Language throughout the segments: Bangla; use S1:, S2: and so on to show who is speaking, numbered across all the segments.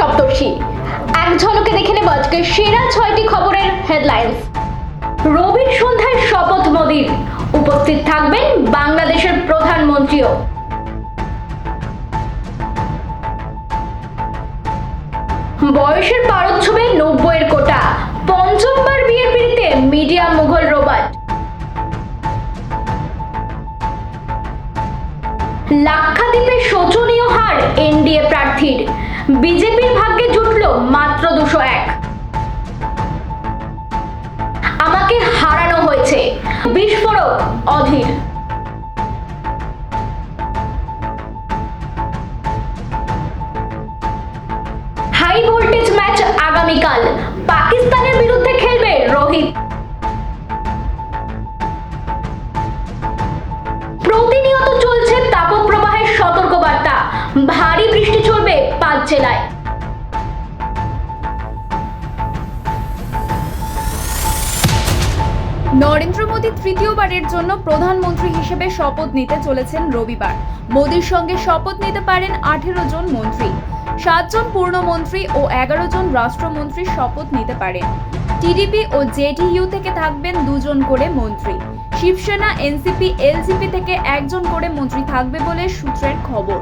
S1: সপ্তর্ষি। এক ঝলকে দেখে নেব আজকে সেরা 6টি খবরের হেডলাইন্স। রবির সন্ধ্যায় শপথ মোদির, উপস্থিত থাকবেন বাংলাদেশের প্রধানমন্ত্রীও। বয়সের পারদ 90-এর কোটা, পঞ্চমবার বিয়ের পিড়িতে মিডিয়া মুঘল রোবট। লাক্ষাদ্বীপে শোচনীয় হার এনডিএ প্রার্থীর, বিজেপির ভাগ্যে জুটল মাত্র 201। আমাকে হারানো হয়েছে, বিস্ফোরক অধীর। হাই ভোল্টেজ ম্যাচ আগামীকাল, পাকিস্তানের বিরুদ্ধে খেলবে রোহিত। প্রতিনিয়ত চলছে তাপপ্রবাহের সতর্কবার্তা, ভারী বৃষ্টি চলবে 5 জেলায়।
S2: নরেন্দ্র মোদী তৃতীয়বারের জন্য প্রধানমন্ত্রী হিসেবে শপথ নিতে চলেছেন রবিবার। মোদীর সঙ্গে শপথ নিতে পারেন 18 জন মন্ত্রী, 7 জন পূর্ণমন্ত্রী ও 11 জন রাষ্ট্রমন্ত্রী শপথ নিতে পারেন। টিডিপি ও জেডিইউ থেকে থাকবেন 2 জন করে মন্ত্রী। শিবসেনা, এনসিপি, এলজেপি থেকে 1 জন করে মন্ত্রী থাকবে বলে সূত্রের খবর।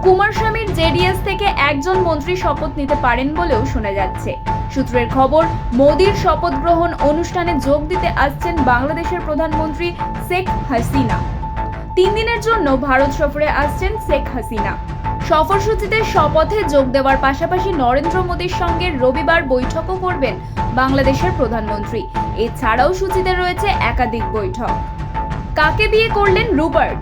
S2: কুমারস্বামীর জেডিএস থেকে 1 জন মন্ত্রী শপথ নিতে পারেন বলেও শোনা যাচ্ছে। সূত্রের খবর, মোদীর শপথ গ্রহণ অনুষ্ঠানে যোগ দিতে আসছেন বাংলাদেশের প্রধানমন্ত্রী শেখ হাসিনা। 3 দিনের জন্য ভারত সফরে আসছেন শেখ হাসিনা। সফরসূচিতে শপথে যোগ দেওয়ার পাশাপাশি নরেন্দ্র মোদীর সঙ্গে রবিবার বৈঠকও করবেন বাংলাদেশের প্রধানমন্ত্রী। এছাড়াও সূচিতে রয়েছে একাধিক বৈঠক। কাকে বিয়ে করলেন রবার্ট?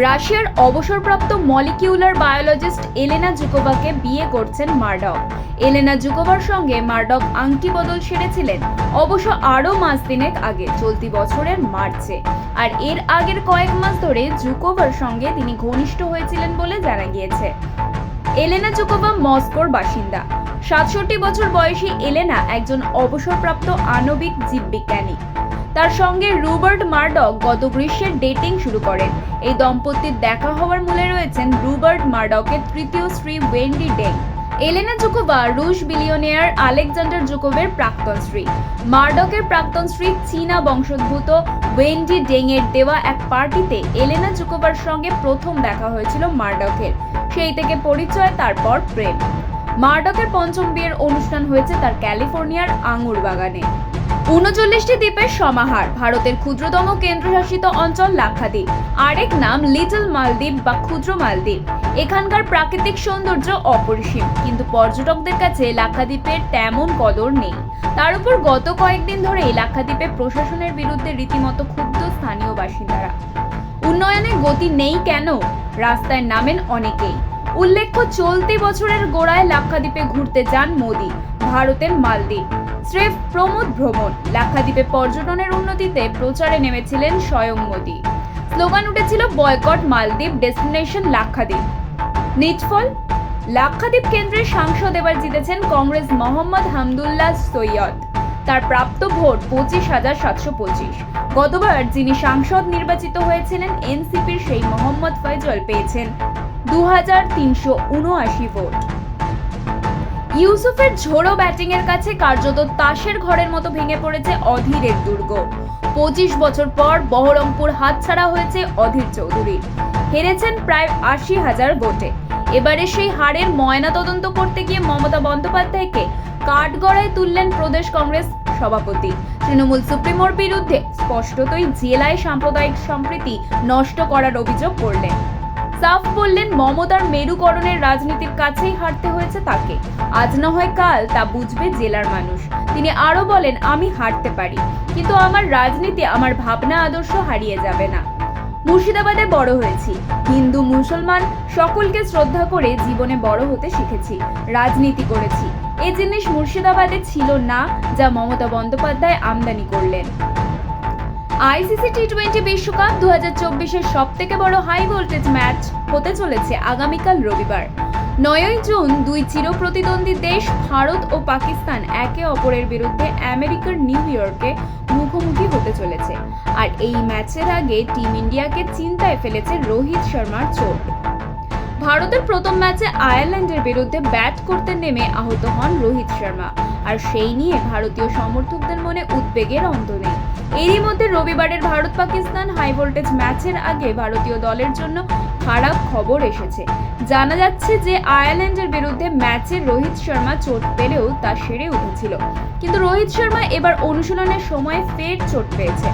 S2: রাশিয়ার অবসরপ্রাপ্ত মলিকিউলার বায়োলজিস্ট এলেনা জুকোভাকে বিয়ে করছেন মার্ডক। এলেনা জুকোভার সঙ্গে মার্ডক আংটি বদল সেরেছিলেন অবশ্য আরও মাস দিনেক আগে, চলতি বছরের মার্চে। আর এর আগের কয়েক মাস ধরে জুকোভার সঙ্গে তিনি ঘনিষ্ঠ হয়েছিলেন বলে জানা গিয়েছে। এলেনা জুকোভা মস্কোর বাসিন্দা। 67 বছর বয়সী এলেনা একজন অবসরপ্রাপ্ত আণবিক জীববিজ্ঞানী। তার সঙ্গে রবার্ট মার্ডক গত গ্রীষ্মের ডেটিং শুরু করেন। এই দম্পতির দেখা হওয়ার মূলে রয়েছেন রবার্ট মার্ডকের তৃতীয় স্ত্রী ওয়েন্ডি ডেং। এলেনা জুকোভা রুশ বিলিয়নিয়ার আলেকজান্ডার জুকোভের প্রাক্তন স্ত্রী। মার্ডকের প্রাক্তন স্ত্রী চীনা বংশোদ্ভূত ওয়েন্ডি ডেং এর দেওয়া এক পার্টিতে এলেনা জুকোভার সঙ্গে প্রথম দেখা হয়েছিল মার্ডকের। সেই থেকে পরিচয়, তারপর প্রেম। মার্ডকের পঞ্চম বিয়ের অনুষ্ঠান হয়েছে তার ক্যালিফোর্নিয়ার আঙুর বাগানে। 39টি দ্বীপের সমাহার, ভারতের ক্ষুদ্রতম কেন্দ্রশাসিত অঞ্চল লাক্ষাদ্বীপ, আরেক নাম লিটল মালদ্বীপ বা ক্ষুদ্র মালদ্বীপ। এখানকার প্রাকৃতিক সৌন্দর্য অপরিসীম, কিন্তু পর্যটকদের কাছে লাক্ষাদ্বীপের তেমন কদর নেই। তার উপর গত কয়েকদিন ধরেই লাক্ষাদ্বীপে প্রশাসনের বিরুদ্ধে রীতিমতো ক্ষুব্ধ স্থানীয় বাসিন্দারা। উন্নয়নের গতি নেই কেন? রাস্তায় নামেন অনেকেই। উল্লেখ্য, চলতি বছরের গোড়ায় লাক্ষাদ্বীপে ঘুরতে যান মোদী। ভারতের মালদ্বীপ স্রেফ প্রমোদ ভ্রমণ। লাক্ষাদ্বীপে পর্যটনের উন্নতিতে প্রচারে নেমেছিলেন স্বয়ং মোদী। স্লোগান উঠেছিল বয়কট মালদ্বীপ, ডেস্টিনেশন লাক্ষাদ্বীপ। নিটফল, লাক্ষাদ্বীপ কেন্দ্রের সাংসদ এবার জিতেছেন কংগ্রেস মোহাম্মদ হামদুল্লাহ সৈয়দ। তার প্রাপ্ত ভোট 25,725। গতবার যিনি সাংসদ নির্বাচিত হয়েছিলেন এনসিপির সেই মোহাম্মদ ফয়জল পেয়েছেন 2,379 ভোট। ইউসুফের ঝোড়ো ব্যাটিং এর কাছে কার্যত তাসের ঘরের মতো ভেঙে পড়েছে অধীরের দুর্গ। 25 বছর পর বহরমপুর হাতছাড়া হয়েছে অধীর চৌধুরীর। হেরেছেন প্রায় 80,000 ভোটে। এবারে সেই হারের ময়না তদন্ত করতে গিয়ে মমতা বন্দ্যোপাধ্যায়কে কাঠগড়ায় তুললেন প্রদেশ কংগ্রেস সভাপতি। তৃণমূল সুপ্রিমোর বিরুদ্ধে স্পষ্টতই জেলায় সাম্প্রদায়িক সম্প্রীতি নষ্ট করার অভিযোগ করলেন। সাফ বললেন মমতার মেরুকরণের রাজনীতির কাছেই হারতে হয়েছে তাকে। আজ না হয় কাল তা বুঝবে জেলার মানুষ। তিনি আরো বলেন, আমি হারতে পারি, কিন্তু আমার রাজনীতি, আমার ভাবনা আদর্শ হারিয়ে যাবে না। মুর্শিদাবাদে বড় হয়েছি, হিন্দু মুসলমান সকলকে শ্রদ্ধা করে জীবনে বড় হতে শিখেছি, রাজনীতি করেছি। এ জিনিস মুর্শিদাবাদে ছিল না, যা মমতা বন্দ্যোপাধ্যায় আমদানি করলেন। আইসিসি টি20 বিশ্বকাপ 2024-এর সব থেকে বড় হাই ভোল্টেজ ম্যাচ হতে চলেছে আগামীকাল রবিবার। 9ই জুন দুই চিরপ্রতিদ্বন্দ্বী দেশ ভারত ও পাকিস্তান একে অপরের বিরুদ্ধে আমেরিকার নিউ ইয়র্কে মুখোমুখি হতে চলেছে। আর এই ম্যাচের আগে টিম ইন্ডিয়াকে চিন্তায় ফেলেছে রোহিত শর্মার চোট। ভারতের প্রথম ম্যাচে আয়ারল্যান্ডের বিরুদ্ধে ব্যাট করতে নেমে আহত হন রোহিত শর্মা, আর সেই নিয়ে ভারতীয় সমর্থকদের মনে উদ্বেগের অন্ত নেই। এরই মধ্যে রবিবারের ভারত পাকিস্তান হাই ভোল্টেজ ম্যাচের আগে ভারতীয় দলের জন্য খারাপ খবর এসেছে। জানা যাচ্ছে যে আয়ারল্যান্ডের বিরুদ্ধে ম্যাচে রোহিত শর্মা চোট পেলেও তা সেরে উঠেছিল, কিন্তু রোহিত শর্মা এবার অনুশীলনের সময় ফের চোট পেয়েছে।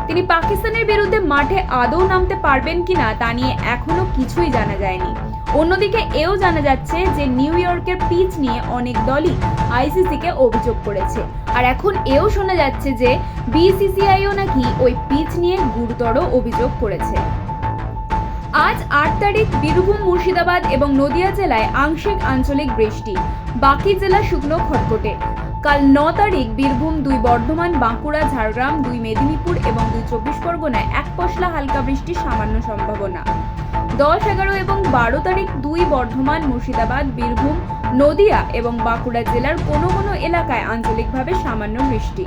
S2: তিনি পাকিস্তানের বিরুদ্ধে মাঠে আদৌ নামতে পারবেন কিনা তা নিয়ে এখনো কিছুই জানা যায়নি। অন্যদিকে এও জানা যাচ্ছে যে নিউ ইয়র্কের পিচ নিয়ে অনেক দলই আইসিসিকে অভিযোগ করেছে, আর এখন এও শোনা যাচ্ছে যে বিসিসিআইও নাকি ওই পিচ নিয়ে গুরুতর অভিযোগ করেছে। আজ 8 তারিখ বীরভূম, মুর্শিদাবাদ এবং নদিয়া জেলায় আংশিক আঞ্চলিক বৃষ্টি, বাকি জেলা শুকনো খটখটে। কাল 9 তারিখ বীরভূম, 2 বর্ধমান, বাঁকুড়া, ঝাড়গ্রাম, 2 মেদিনীপুর এবং 2 চব্বিশ পরগনায় এক পশলা হালকা বৃষ্টির সামান্য সম্ভাবনা। 10, 11 এবং 12 তারিখ 2 বর্ধমান, মুর্শিদাবাদ, বীরভূম, নদিয়া এবং বাঁকুড়া জেলার কোনো কোনো এলাকায় আঞ্চলিকভাবে সামান্য বৃষ্টি।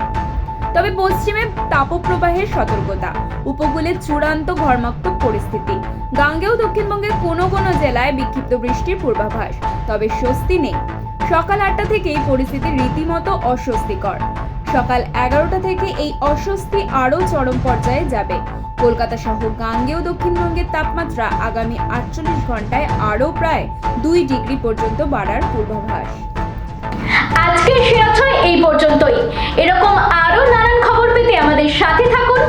S2: তবে পশ্চিমে তাপপ্রবাহের সতর্কতা, উপকূলে চূড়ান্ত ঘর্মাক্ত পরিস্থিতি। গাঙ্গেয় দক্ষিণবঙ্গের কোনো কোনো জেলায় বিক্ষিপ্ত বৃষ্টির পূর্বাভাস, তবে স্বস্তি নেই। সকাল 8টা থেকেই পরিস্থিতি রীতিমতো অস্বস্তিকর। সকাল 11টা থেকে এই অস্বস্তি আরও চরম পর্যায়ে যাবে। কলকাতা সহ গাঙ্গেয় দক্ষিণবঙ্গের তাপমাত্রা আগামী 48 ঘন্টায় আরও প্রায় 2 ডিগ্রি পর্যন্ত বাড়ার পূর্বাভাস।
S1: আজকের সেরা ছয় এই পর্যন্তই। এরকম আরো নানান খবর পেতে আমাদের সাথে থাকুন,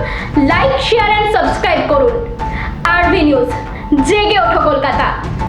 S1: লাইক, শেয়ার এন্ড সাবস্ক্রাইব করুন। আরবি নিউজ, জেগে ওঠো কলকাতা।